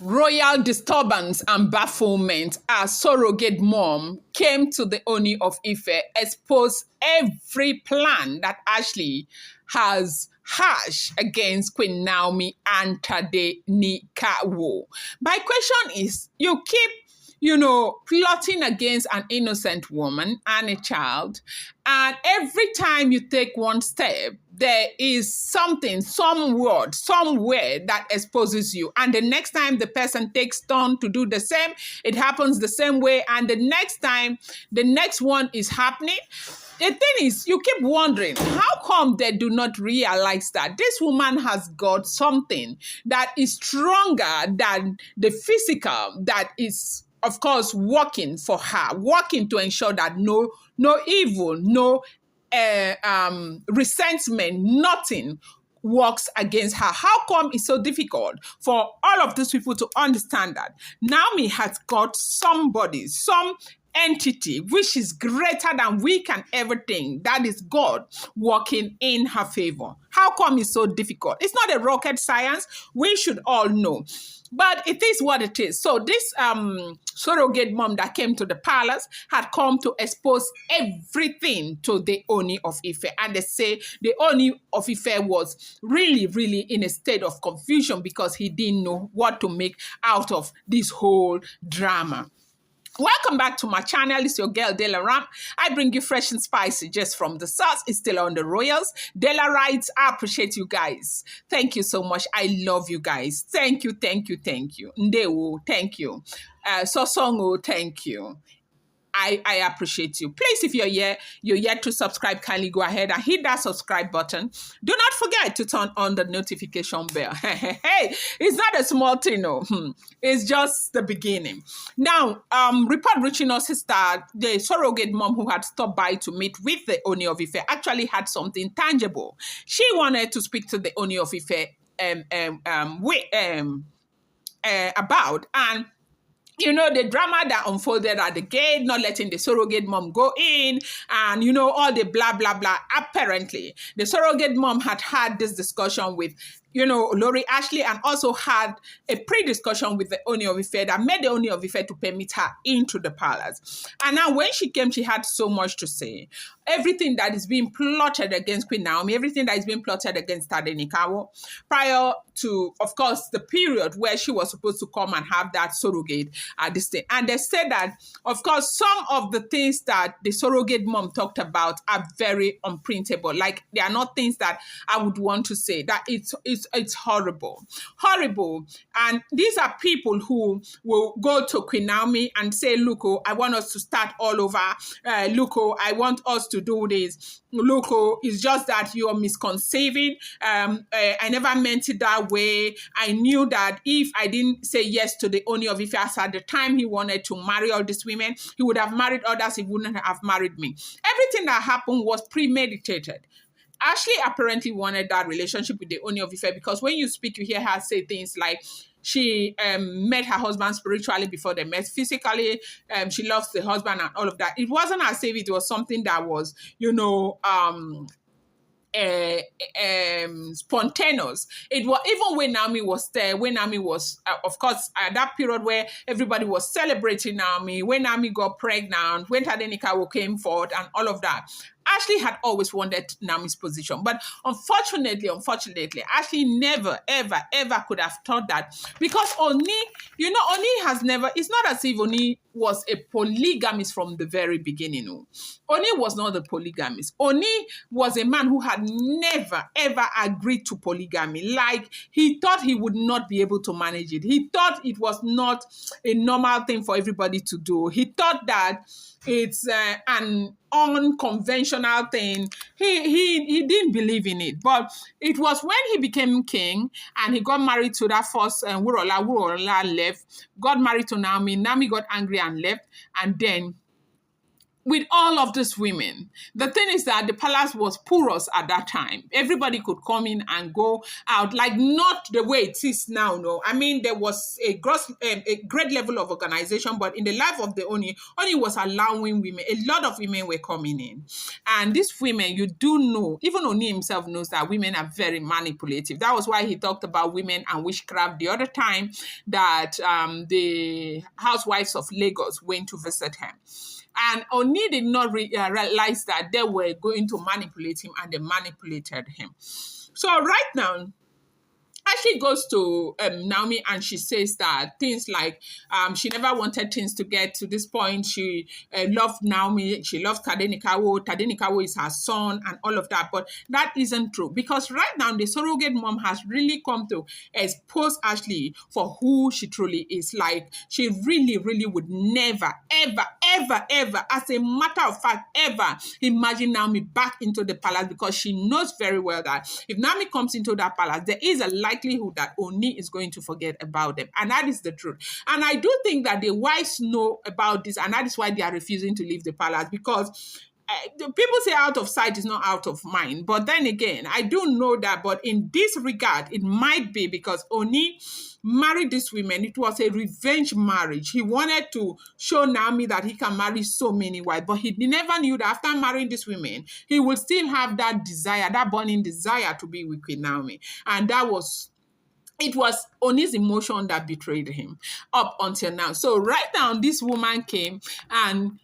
Royal disturbance and bafflement as surrogate mom came to the Ooni of Ife, exposed every plan that Ashley has hatched against Queen Naomi and Tadenikawo. My question is, you keep plotting against an innocent woman and a child. And every time you take one step, there is something, some word, somewhere that exposes you. And the next time the person takes turn to do the same, it happens the same way. And the next time, the next one is happening. The thing is, you keep wondering, how come they do not realize that this woman has got something that is stronger than the physical that is, of course, working for her, working to ensure that no evil, no resentment, nothing works against her. How come it's so difficult for all of these people to understand that Naomi has got somebody, some entity which is greater than we can ever think, that is God working in her favor? How come it's so difficult? It's not a rocket science. We should all know. But it is what it is. So this surrogate mom that came to the palace had come to expose everything to the Ooni of Ife. And they say the Ooni of Ife was really, really in a state of confusion because he didn't know what to make out of this whole drama. Welcome back to my channel. It's your girl Delaram. I bring you fresh and spicy just from the source. It's still on the Royals. Delarites, I appreciate you guys. Thank you so much. I love you guys. Thank you, thank you, thank you. Ndewo, thank you. Sosongo, thank you. I appreciate you. Please, if you're yet to subscribe, kindly go ahead and hit that subscribe button. Do not forget to turn on the notification bell. Hey, it's not a small thing, no. It's just the beginning. Now, report reaching us is that the surrogate mom who had stopped by to meet with the Ooni of Ife actually had something tangible. She wanted to speak to the Ooni of Ife about, and the drama that unfolded at the gate, not letting the surrogate mom go in, and, all the blah, blah, blah. Apparently, the surrogate mom had this discussion with, Lori Ashley, and also had a pre-discussion with the Ooni of Ife that made the Ooni of Ife to permit her into the palace. And now when she came, she had so much to say. Everything that is being plotted against Queen Naomi, everything that is being plotted against Tadenikawo, prior to, of course, the period where she was supposed to come and have that surrogate at this thing. And they said that, of course, some of the things that the surrogate mom talked about are very unprintable. Like, they are not things that I would want to say. That it's horrible. Horrible. And these are people who will go to Queen Naomi and say, look, oh, I want us to start all over. Look, oh, I want us to do this. Look, oh, it's just that you're misconceiving. I never meant it that way. I knew that if I didn't say yes to the Ooni of Ife at the time he wanted to marry all these women, he would have married others. He wouldn't have married me. Everything that happened was premeditated. Ashley apparently wanted that relationship with the Ooni of Ife because when you speak, you hear her say things like she met her husband spiritually before they met physically. She loves the husband and all of that. It wasn't as if it was something that was, spontaneous. It was even when Naomi was there, when Naomi was, of course, at that period where everybody was celebrating Naomi, when Naomi got pregnant, when Tadenikawo came forward and all of that. Ashley had always wanted Naomi's position. But unfortunately, Ashley never, ever, ever could have thought that. Because Ooni has never, it's not as if Ooni was a polygamist from the very beginning. No. Ooni was not a polygamist. Ooni was a man who had never, ever agreed to polygamy. Like, he thought he would not be able to manage it. He thought it was not a normal thing for everybody to do. He thought that it's an unconventional thing. He didn't believe in it. But it was when he became king and he got married to that first Wurola left, got married to Naomi. Naomi got angry and left. And then with all of these women. The thing is that the palace was porous at that time. Everybody could come in and go out, like not the way it is now. No, I mean there was a great level of organization, but in the life of the Oni was allowing women. A lot of women were coming in, and these women, you do know, even Oni himself knows that women are very manipulative. That was why he talked about women and witchcraft the other time that the housewives of Lagos went to visit him. And Oni did not realize that they were going to manipulate him, and they manipulated him. So right now, Ashley goes to Naomi and she says that things like she never wanted things to get to this point. She loved Naomi. She loves Tadenikawo. Tadenikawo is her son and all of that. But that isn't true, because right now the surrogate mom has really come to expose Ashley for who she truly is. Like, she really, really would never, ever, ever, ever, as a matter of fact, ever imagine Naomi back into the palace, because she knows very well that if Naomi comes into that palace, there is a likelihood that Oni is going to forget about them. And that is the truth. And I do think that the wives know about this, and that is why they are refusing to leave the palace, because people say out of sight is not out of mind. But then again, I do know that, but in this regard, it might be because Oni married these women. It was a revenge marriage. He wanted to show Naomi that he can marry so many wives, but he never knew that after marrying these women, he would still have that desire, that burning desire to be with Queen Naomi. And it was Oni's emotion that betrayed him up until now. So right now, this woman came and,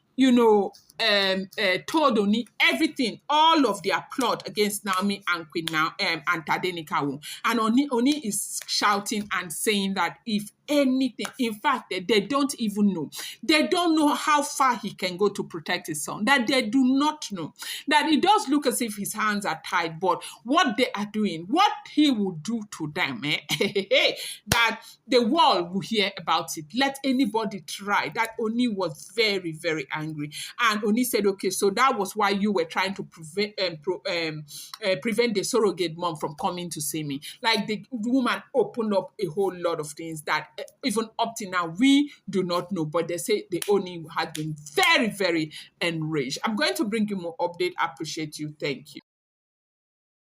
told Oni everything, all of their plot against Naomi and Queen and Tadenikawo. And Oni is shouting and saying that if anything, in fact, they don't even know. They don't know how far he can go to protect his son. That they do not know. That it does look as if his hands are tied, but what they are doing, what he will do to them, that the world will hear about it. Let anybody try. That Oni was very, very angry. And Oni said, okay, so that was why you were trying to prevent the surrogate mom from coming to see me. Like, the woman opened up a whole lot of things that even up to now, we do not know. But they say the Oni has been very, very enraged. I'm going to bring you more update. I appreciate you. Thank you.